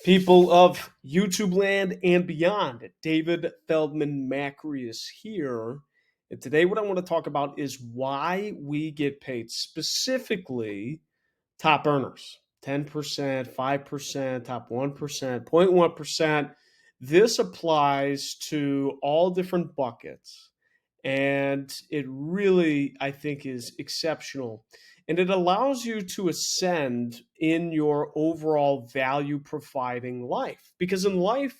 People of YouTube land and beyond. David Feldman-Makrias here. And today, what I want to talk about is why we get paid, specifically top earners 10%, 5%, top 1%, 0.1%. This applies to all different buckets. And it really, I think, is exceptional. And it allows you to ascend in your overall value providing life. Because in life,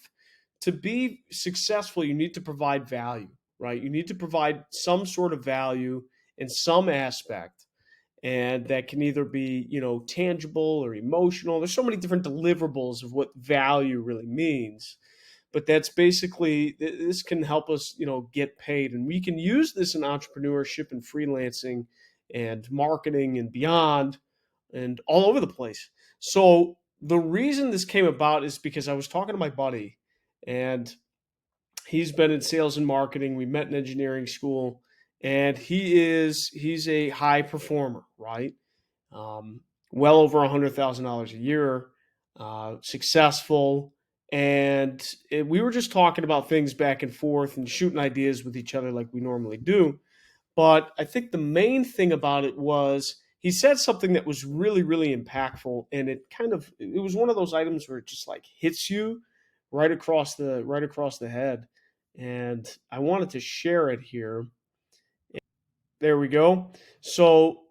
to be successful, you need to provide value, right? You need to provide some sort of value in some aspect, and that can either be tangible or emotional. There's so many different deliverables of what value really means, but that's basically, this can help us get paid, and we can use this in entrepreneurship and freelancing and marketing and beyond, and all over the place. So the reason this came about is because I was talking to my buddy, and he's been in sales and marketing. We met in engineering school, and he's a high performer, right? Well over $100,000 a year, successful, and we were just talking about things back and forth and shooting ideas with each other like we normally do. But I think the main thing about it was he said something that was really, really impactful, and it was one of those items where it just like hits you right across the head. And I wanted to share it here. There we go. So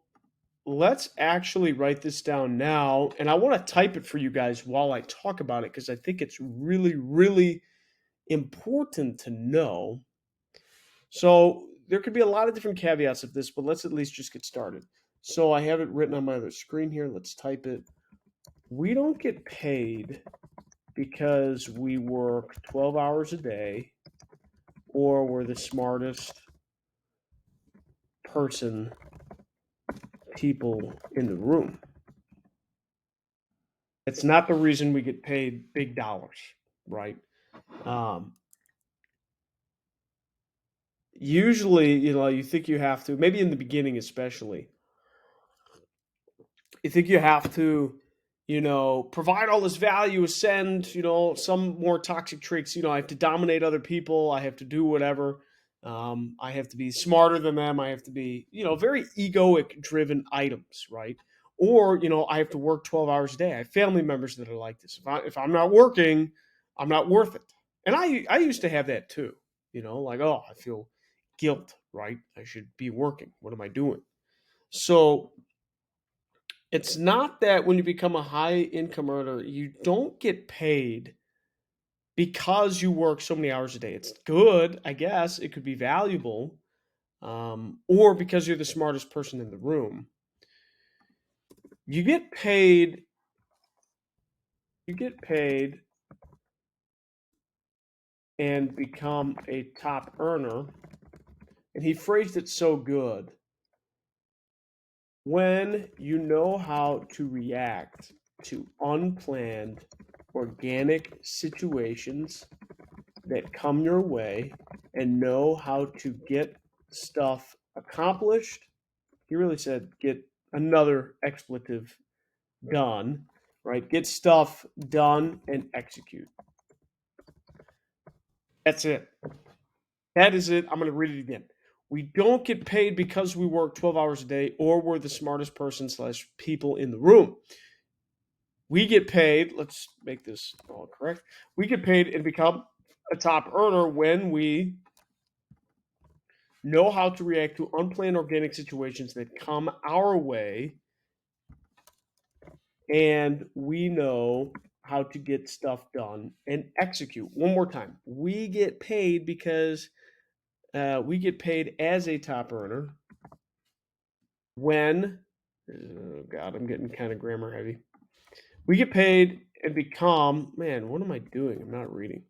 let's actually write this down now. And I want to type it for you guys while I talk about it because I think it's really, really important to know. So there could be a lot of different caveats of this, but let's at least just get started. So I have it written on my other screen here. Let's type it. We don't get paid because we work 12 hours a day or we're the smartest people in the room. It's not the reason we get paid big dollars, right? Um, Usually, you think you have to, maybe in the beginning especially, you think you have to, provide all this value, ascend, some more toxic traits. I have to dominate other people. I have to do whatever. I have to be smarter than them. I have to be, very egoic driven items, right? Or, I have to work 12 hours a day. I have family members that are like this. If I'm not working, I'm not worth it. And I used to have that too, like, oh, I feel guilt, right? I should be working. What am I doing? So it's not that when you become a high income earner, you don't get paid because you work so many hours a day. It's good, I guess. It could be valuable, or because you're the smartest person in the room. You get paid. You get paid and become a top earner. And he phrased it so good. When you know how to react to unplanned, organic situations that come your way and know how to get stuff accomplished. He really said, get another expletive, done, right? Get stuff done and execute. That's it. That is it. I'm going to read it again. We don't get paid because we work 12 hours a day or we're the smartest person slash people in the room. We get paid, let's make this all correct. We get paid and become a top earner when we know how to react to unplanned organic situations that come our way, and we know how to get stuff done and execute. One more time. We get paid because we get paid as a top earner when, oh God, I'm getting kind of grammar heavy. We get paid and become, man, what am I doing? I'm not reading.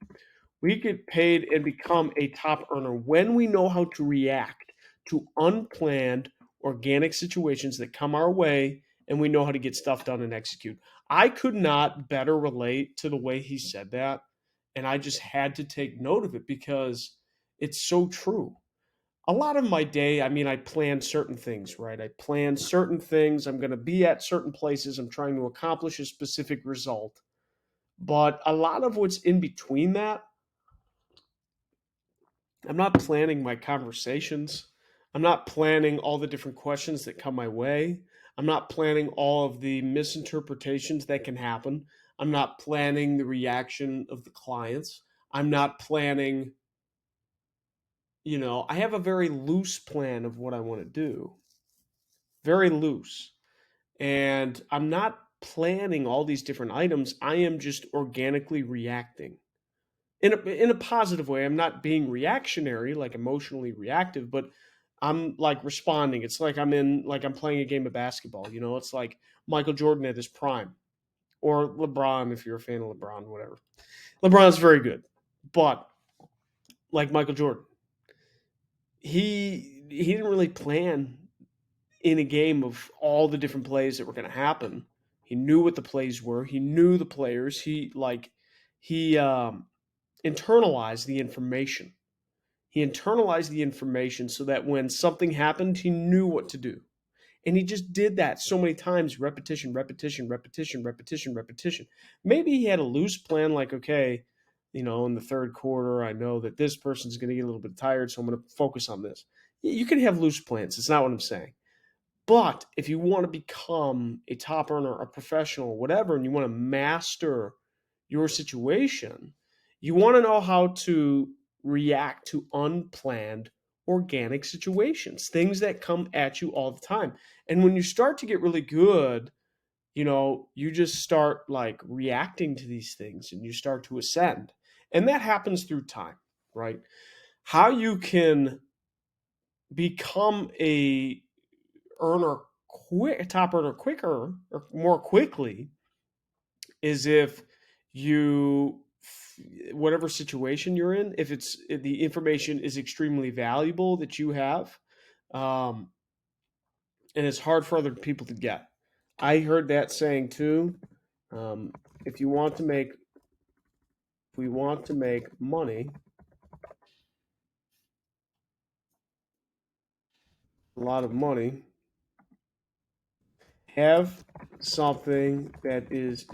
We get paid and become a top earner when we know how to react to unplanned organic situations that come our way, and we know how to get stuff done and execute. I could not better relate to the way he said that, and I just had to take note of it because it's so true. A lot of my day, I mean, I plan certain things, right? I plan certain things. I'm going to be at certain places. I'm trying to accomplish a specific result. But a lot of what's in between that, I'm not planning my conversations. I'm not planning all the different questions that come my way. I'm not planning all of the misinterpretations that can happen. I'm not planning the reaction of the clients. I'm not planning, I have a very loose plan of what I want to do, very loose. And I'm not planning all these different items. I am just organically reacting in a positive way. I'm not being reactionary, like emotionally reactive, but I'm like responding. It's like I'm playing a game of basketball. It's like Michael Jordan at his prime, or LeBron if you're a fan of LeBron, whatever. LeBron's very good, but like Michael Jordan, he didn't really plan in a game of all the different plays that were going to happen. He knew what the plays were. He knew the players. He internalized the information. He internalized the information so that when something happened, he knew what to do. And he just did that so many times, repetition, repetition, repetition, repetition, repetition. Maybe he had a loose plan, like, okay, in the third quarter, I know that this person's going to get a little bit tired, so I'm going to focus on this. You can have loose plans. It's not what I'm saying. But if you want to become a top earner, a professional, whatever, and you want to master your situation, you want to know how to react to unplanned organic situations, things that come at you all the time. And when you start to get really good, you just start like reacting to these things and you start to ascend. And that happens through time, right? How you can become a top earner quicker or more quickly is if you whatever situation you're in, if the information is extremely valuable that you have, um, and it's hard for other people to get. I heard that saying too. Um, if you want to make, if we want to make money, a lot of money, have something that is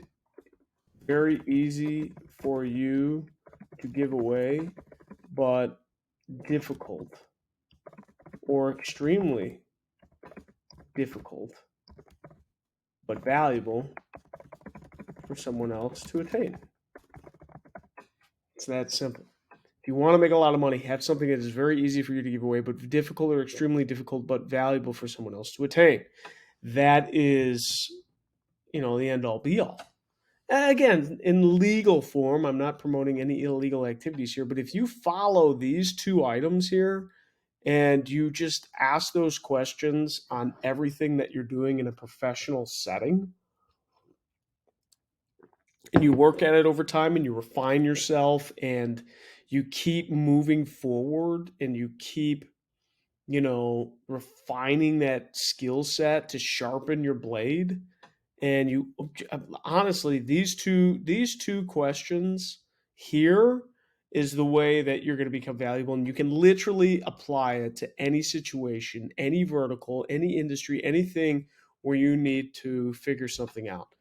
very easy for you to give away, but difficult or extremely difficult, but valuable for someone else to attain. It's that simple. If you want to make a lot of money, have something that is very easy for you to give away, but difficult or extremely difficult, but valuable for someone else to attain. That is, the end all be all. Again, in legal form, I'm not promoting any illegal activities here, but if you follow these two items here and you just ask those questions on everything that you're doing in a professional setting, and you work at it over time and you refine yourself and you keep moving forward and you keep refining that skill set to sharpen your blade. And you honestly, these two questions here is the way that you're going to become valuable, and you can literally apply it to any situation, any vertical, any industry, anything where you need to figure something out.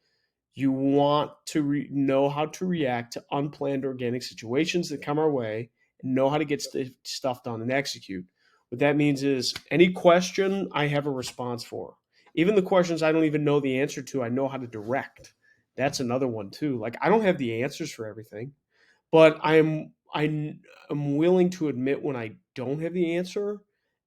You want to know how to react to unplanned organic situations that come our way and know how to get stuff done and execute. What that means is any question I have a response for. Even the questions I don't even know the answer to, I know how to direct. That's another one too. Like I don't have the answers for everything, but I'm willing to admit when I don't have the answer,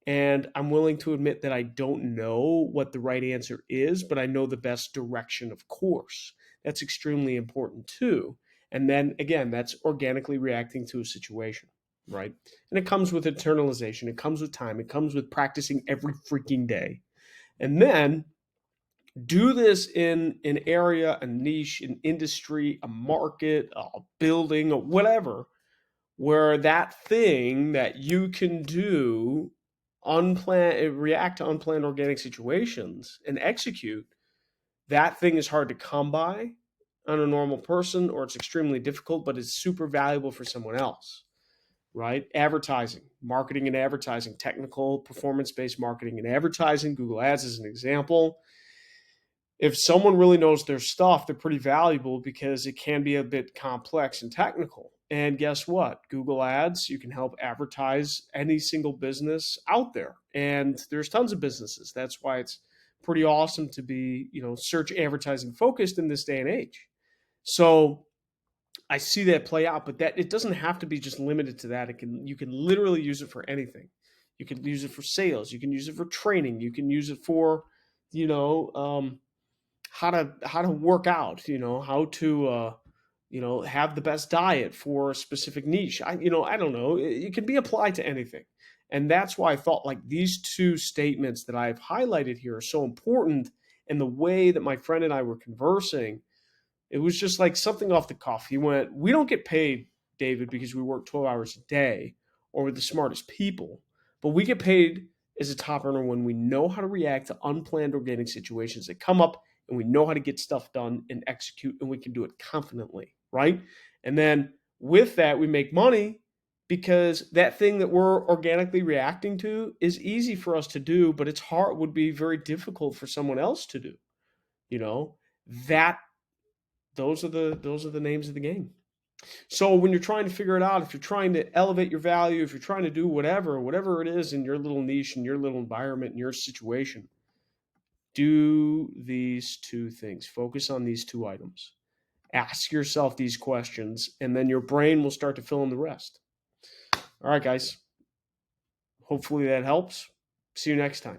and I'm willing to admit that I don't know what the right answer is, but I know the best direction of course. That's extremely important too. And then again, that's organically reacting to a situation, right? And it comes with internalization, it comes with time, it comes with practicing every freaking day. And then do this in an area, a niche, an industry, a market, a building, or whatever, where that thing that you can do unplanned react to unplanned organic situations and execute, that thing is hard to come by on a normal person, or it's extremely difficult, but it's super valuable for someone else, right? Advertising, marketing and advertising, technical performance-based marketing and advertising, Google Ads is an example. If someone really knows their stuff, they're pretty valuable because it can be a bit complex and technical. And guess what? Google Ads, you can help advertise any single business out there. And there's tons of businesses. That's why it's pretty awesome to be, search advertising focused in this day and age. So I see that play out, but that it doesn't have to be just limited to that. You can literally use it for anything. You can use it for sales. You can use it for training. You can use it for, you know, how to work out. How to have the best diet for a specific niche. I don't know. It can be applied to anything, and that's why I thought like these two statements that I've highlighted here are so important. And the way that my friend and I were conversing, it was just like something off the cuff. He went, "We don't get paid, David, because we work 12 hours a day or we're the smartest people, but we get paid as a top earner when we know how to react to unplanned organic situations that come up and we know how to get stuff done and execute and we can do it confidently, right? And then with that, we make money because that thing that we're organically reacting to is easy for us to do, but it's hard, would be very difficult for someone else to do, you know? That those are the names of the game. So when you're trying to figure it out, if you're trying to elevate your value, if you're trying to do whatever it is in your little niche, in your little environment, in your situation, do these two things. Focus on these two items. Ask yourself these questions, and then your brain will start to fill in the rest. All right, guys. Hopefully that helps. See you next time.